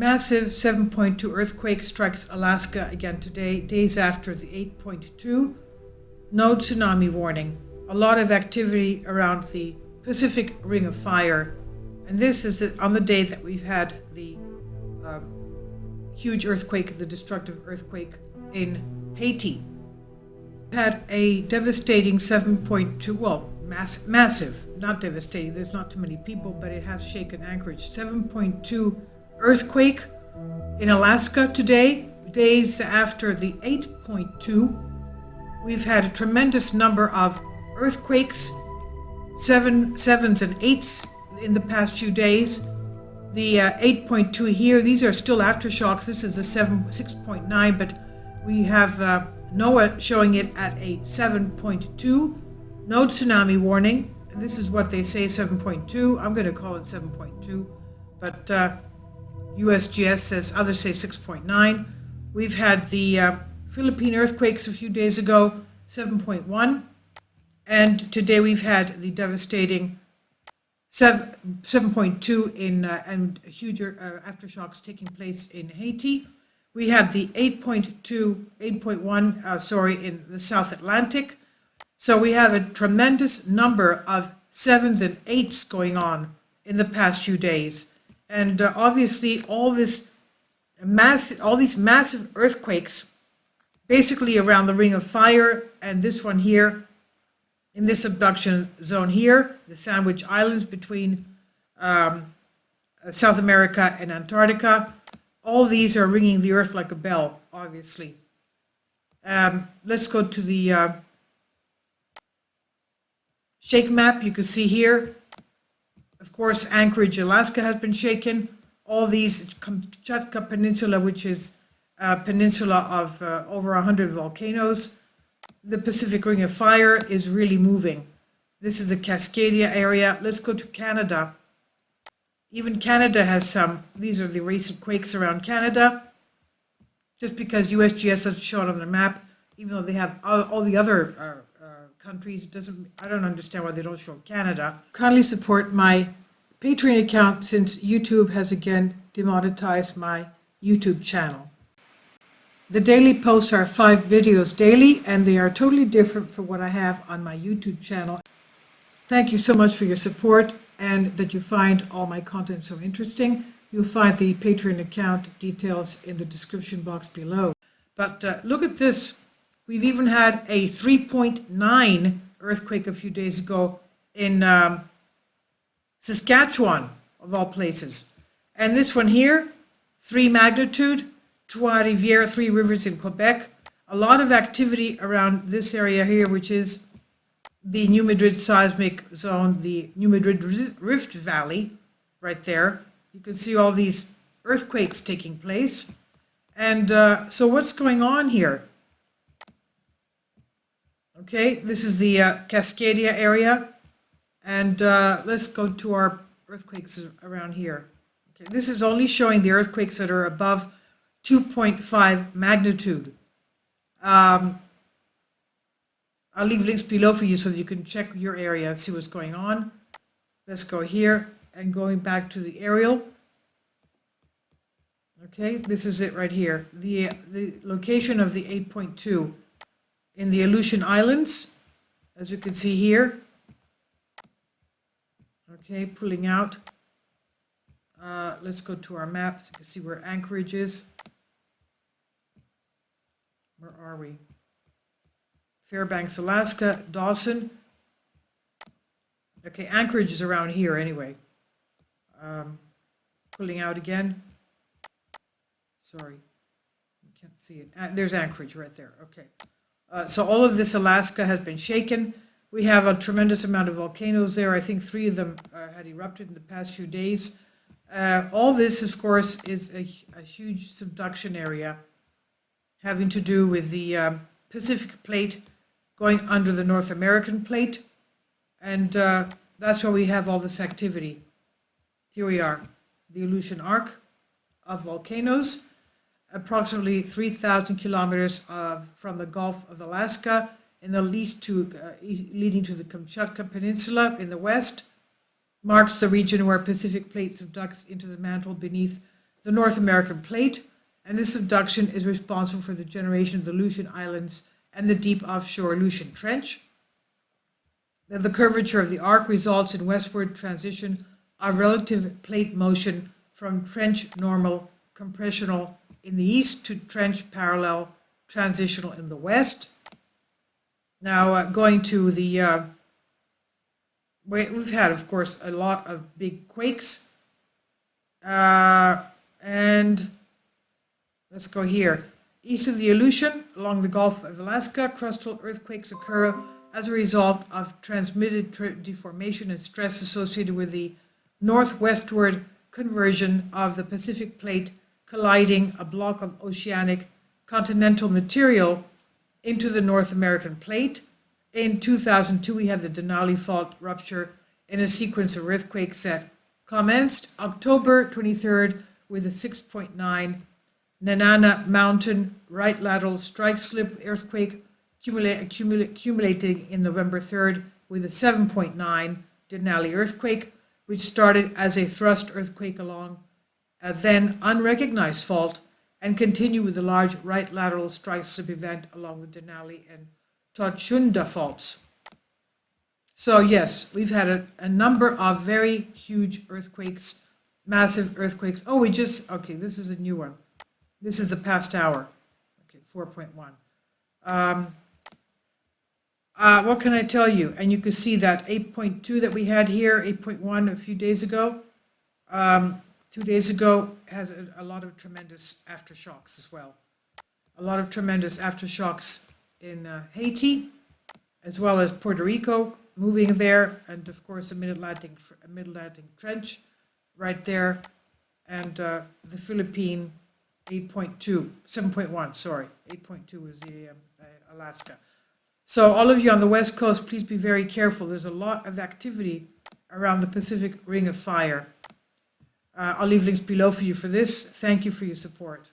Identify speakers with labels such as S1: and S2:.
S1: Massive 7.2 earthquake strikes Alaska again today, days after the 8.2. No tsunami warning. A lot of activity around the Pacific Ring of Fire. And this is on the day that we've had the huge earthquake, the destructive earthquake in Haiti. We've had a devastating 7.2, well, massive, not devastating, there's not too many people, but it has shaken Anchorage. 7.2 earthquake in Alaska today, days after the 8.2. We've had a tremendous number of earthquakes, sevens and eights in the past few days. The 8.2 here, these are still aftershocks. This is a 6.9, but we have NOAA showing it at a 7.2. No tsunami warning. And this is what they say, 7.2. I'm going to call it 7.2, but USGS says, others say 6.9. We've had the Philippine earthquakes a few days ago, 7.1. And today we've had the devastating 7.2 in and huge aftershocks taking place in Haiti. We have the 8.1, in the South Atlantic. So we have a tremendous number of sevens and eights going on in the past few days. And obviously all these massive earthquakes basically around the Ring of Fire, and this one here in this subduction zone here, the Sandwich Islands between South America and Antarctica. All these are ringing the earth like a bell, obviously. Let's go to the shake map. You can see here, of course, Anchorage, Alaska has been shaken. All these, Kamchatka Peninsula, which is a peninsula of over 100 volcanoes. The Pacific Ring of Fire is really moving. This is the Cascadia area. Let's go to Canada. Even Canada has some. These are the recent quakes around Canada. Just because USGS doesn't show it on the map, even though they have all the other countries, I don't understand why they don't show Canada. Kindly support my Patreon account since YouTube has again demonetized my YouTube channel. The daily posts are 5 videos daily, and they are totally different from what I have on my YouTube channel. Thank you so much for your support and that you find all my content so interesting. You'll find the Patreon account details in the description box below. But look at this. We've even had a 3.9 earthquake a few days ago in Saskatchewan, of all places. And this one here, 3 magnitude, Trois-Rivières, 3 rivers in Quebec. A lot of activity around this area here, which is the New Madrid seismic zone, the New Madrid Rift Valley, right there. You can see all these earthquakes taking place. And so what's going on here? Okay, this is the Cascadia area. And let's go to our earthquakes around here. Okay, this is only showing the earthquakes that are above 2.5 magnitude. I'll leave links below for you so that you can check your area and see what's going on. Let's go here and going back to the aerial. Okay, this is it right here. The location of the 8.2 in the Aleutian Islands, as you can see here. Okay, pulling out. Let's go to our map so you can see where Anchorage is. Where are we? Fairbanks, Alaska, Dawson. Okay, Anchorage is around here anyway. Pulling out again. Sorry, you can't see it. There's Anchorage right there. Okay. So all of this Alaska has been shaken. We have a tremendous amount of volcanoes there. I think 3 of them had erupted in the past few days. All this, of course, is a huge subduction area having to do with the Pacific plate going under the North American plate. And that's why we have all this activity. Here we are, the Aleutian Arc of volcanoes, approximately 3,000 kilometers from the Gulf of Alaska in the east leading to the Kamchatka Peninsula in the west, marks the region where Pacific plate subducts into the mantle beneath the North American plate, and this subduction is responsible for the generation of the Aleutian Islands and the deep offshore Aleutian Trench. Then the curvature of the arc results in westward transition of relative plate motion from trench normal compressional in the east to trench parallel transitional in the west. Now going to the, we've had, of course, a lot of big quakes. And let's go here. East of the Aleutian, along the Gulf of Alaska, crustal earthquakes occur as a result of transmitted deformation and stress associated with the northwestward conversion of the Pacific plate colliding a block of oceanic continental material into the North American plate. In 2002, we had the Denali Fault rupture in a sequence of earthquakes that commenced October 23rd with a 6.9 Nenana Mountain right lateral strike slip earthquake accumulating in November 3rd with a 7.9 Denali earthquake, which started as a thrust earthquake along a then unrecognized fault and continued with a large right lateral strike slip event along the Denali and Tochunda faults. So yes, we've had a number of very huge earthquakes, massive earthquakes. Oh, okay, this is a new one. This is the past hour. Okay, 4.1. What can I tell you? And you can see that 8.2 that we had here, 8.1 a few days ago, 2 days ago, has a lot of tremendous aftershocks as well. A lot of tremendous aftershocks in Haiti, as well as Puerto Rico, moving there, and of course the Mid-Atlantic Trench right there, and the Philippine 7.1, sorry, 8.2 was the Alaska. So all of you on the West Coast, please be very careful. There's a lot of activity around the Pacific Ring of Fire. I'll leave links below for you for this. Thank you for your support.